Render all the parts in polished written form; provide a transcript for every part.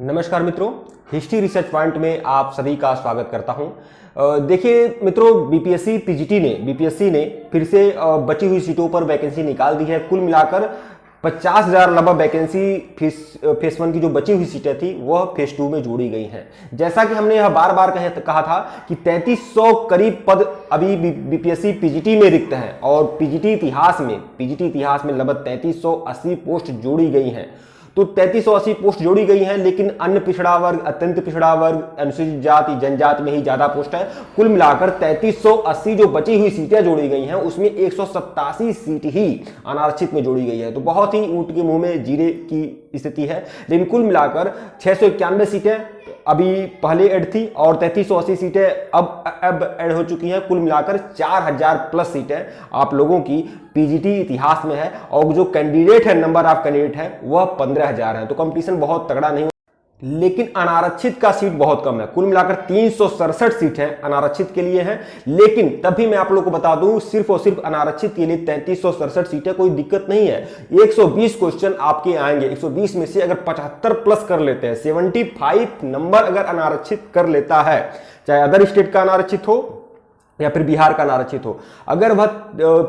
नमस्कार मित्रों, history research point में आप सभी का स्वागत करता हूं। देखिए मित्रों, बीपीएससी ने फिर से बची हुई सीटों पर वैकेंसी निकाल दी है। कुल मिलाकर 50,000 लगभग वैकेंसी फेस 1 की जो बची हुई सीटें थी वह फेस 2 में जोड़ी गई हैं। जैसा कि हमने यह बार बार कहा था कि 3300 करीब पद अभी बीपीएससी पीजीटी में रिक्त हैं और पीजीटी इतिहास में लगभग 3380 पोस्ट जोड़ी गई हैं। तो 3380 पोस्ट जोड़ी गई हैं, लेकिन अन्य पिछड़ा वर्ग, अत्यंत पिछड़ा वर्ग, अनुसूचित जाति, जनजाति में ही ज्यादा पोस्ट है। कुल मिलाकर 3380 जो बची हुई सीटें जोड़ी गई हैं उसमें 187 सीट ही अनारक्षित में जोड़ी गई है। तो बहुत ही ऊंट के मुंह में जीरे की स्थिति है। लेकिन कुल मिलाकर 691 सीटें अभी पहले ऐड थी और 3380 सीटें अब ऐड हो चुकी हैं। कुल मिलाकर 4000 प्लस सीटें आप लोगों की पीजीटी इतिहास में है और जो कैंडिडेट है, नंबर ऑफ कैंडिडेट है वह 15,000 है। तो कंपटीशन बहुत तगड़ा नहीं, लेकिन अनारक्षित का सीट बहुत कम है। कुल मिलाकर 367 सीटें अनारक्षित के लिए हैं। लेकिन तब भी मैं आप लोगों को बता दूं, सिर्फ और सिर्फ अनारक्षित के लिए 3367 सीटें, कोई दिक्कत नहीं है। 120 क्वेश्चन आपके आएंगे। 120 में से अगर 75 प्लस कर लेते हैं, 75 नंबर अगर अनारक्षित कर लेता है, चाहे अदर स्टेट का अनारक्षित हो या फिर बिहार का अनारक्षित हो, अगर वह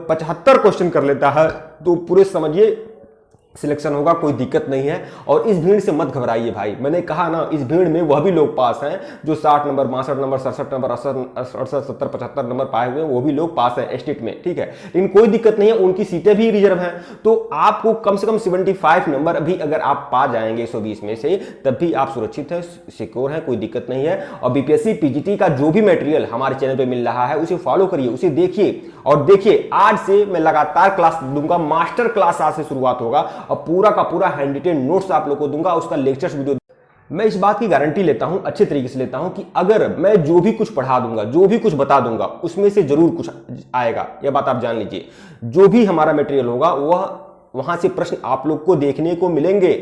75 क्वेश्चन कर लेता है तो पूरे समझिए सिलेक्शन होगा, कोई दिक्कत नहीं है। और इस भीड़ से मत घबराइए भाई, मैंने कहा ना, इस भीड़ में वह भी लोग पास हैं जो 60 नंबर, 62 नंबर, 67 नंबर, 68, 70, 75 नंबर पाए हुए हैं, वो भी लोग पास हैं स्टेट में, ठीक है। लेकिन कोई दिक्कत नहीं है, उनकी सीटें भी रिजर्व हैं। तो आपको कम से कम 75 नंबर भी अगर आप पा जाएंगे 120 में से, तब भी आप सुरक्षित हैं, सिक्योर हैं, कोई दिक्कत नहीं है। और बीपीएससी पीजीटी का जो भी मटेरियल हमारे चैनल पर मिल रहा है उसे फॉलो करिए, उसे देखिए। और देखिए, आज से मैं लगातार क्लास दूंगा, मास्टर क्लास आज से शुरुआत होगा और पूरा का पूरा हैंड रिटेन नोट्स आप लोगों को दूंगा, उसका लेक्चर्स वीडियो। मैं इस बात की गारंटी लेता हूं, अच्छे तरीके से लेता हूं, कि अगर मैं जो भी कुछ पढ़ा दूंगा, जो भी कुछ बता दूंगा, उसमें से जरूर कुछ आएगा। यह बात आप जान लीजिए। जो भी हमारा मटेरियल होगा वह वहां से प्रश्न आप लोग को देखने को मिलेंगे,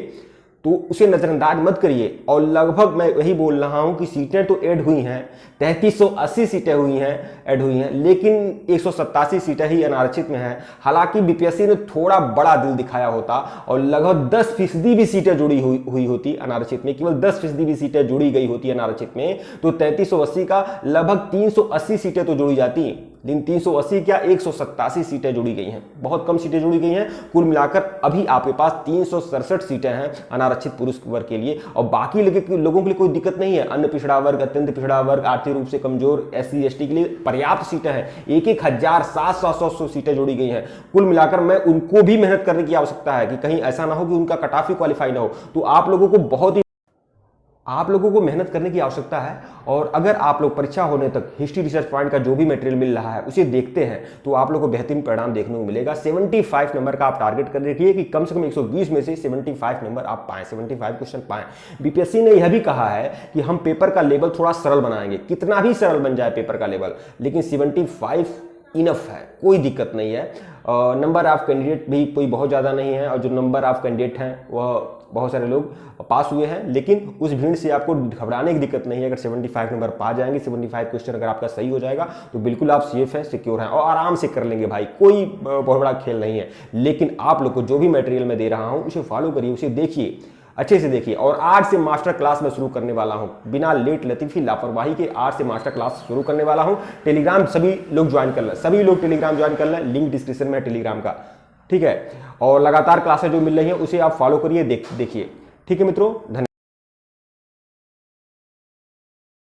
तो उसे नजरअंदाज मत करिए। और लगभग मैं वही बोल रहा हूं कि सीटें तो ऐड हुई हैं, 3380 सीटें ऐड हुई हैं, लेकिन 187 सीटें ही अनारक्षित में हैं। हालांकि बीपीएससी ने थोड़ा बड़ा दिल दिखाया होता और लगभग 10% भी सीटें जुड़ी हुई होती अनारक्षित में, केवल 10% भी सीटें जुड़ी गई होती अनारक्षित में, तो 3380 का लगभग 380 सीटें तो जुड़ी जाती। लेकिन 380 क्या, 187 सीटें जुड़ी गई हैं, बहुत कम सीटें जुड़ी गई हैं। कुल मिलाकर अभी आपके पास 367 सीटें हैं अनारक्षित पुरुष वर्ग के लिए, और बाकी लोगों के लिए कोई दिक्कत नहीं है। अन्य पिछड़ा वर्ग, अत्यंत पिछड़ा वर्ग, आर्थिक रूप से कमजोर, SC ST के लिए पर्याप्त सीटें हैं। 1,700 सीटें जोड़ी गई हैं। कुल मिलाकर मैं उनको भी मेहनत करने की आवश्यकता है कि कहीं ऐसा ना हो कि उनका कट ऑफ ही क्वालिफाई ना हो। तो आप लोगों को मेहनत करने की आवश्यकता है। और अगर आप लोग परीक्षा होने तक हिस्ट्री रिसर्च पॉइंट का जो भी मटेरियल मिल रहा है उसे देखते हैं, तो आप लोग को बेहतरीन परिणाम देखने को मिलेगा। 75 नंबर का आप टारगेट कर रखिए कि कम से कम 120 में से 75 नंबर आप पाएं, 75 क्वेश्चन पाएं। बीपीएससी ने यह भी कहा है कि हम पेपर का लेवल थोड़ा सरल बनाएंगे, कितना भी सरल बन जाए पेपर का लेवल, लेकिन 75 इनफ है, कोई दिक्कत नहीं है। नंबर ऑफ कैंडिडेट भी कोई बहुत ज़्यादा नहीं है, और जो नंबर ऑफ कैंडिडेट हैं वह बहुत सारे लोग पास हुए हैं। लेकिन उस भीड़ से आपको घबराने की दिक्कत नहीं है। अगर 75 नंबर पा जाएंगे, 75 क्वेश्चन अगर आपका सही हो जाएगा, तो बिल्कुल आप सेफ हैं, सिक्योर हैं और आराम से कर लेंगे भाई, कोई बहुत बड़ा खेल नहीं है। लेकिन आप लोग को जो भी मटेरियल मैं दे रहा हूँ उसे फॉलो करिए, उसे देखिए, अच्छे से देखिए। और आज से मास्टर क्लास में शुरू करने वाला हूं, बिना लेट लतीफी लापरवाही के आज से मास्टर क्लास शुरू करने वाला हूं। टेलीग्राम सभी लोग ज्वाइन कर लें, सभी लोग टेलीग्राम ज्वाइन कर लें, लिंक डिस्क्रिप्शन में है टेलीग्राम का, ठीक है। और लगातार क्लासें जो मिल रही हैं उसे आप फॉलो करिए, देखिए, ठीक है मित्रों, धन्यवाद।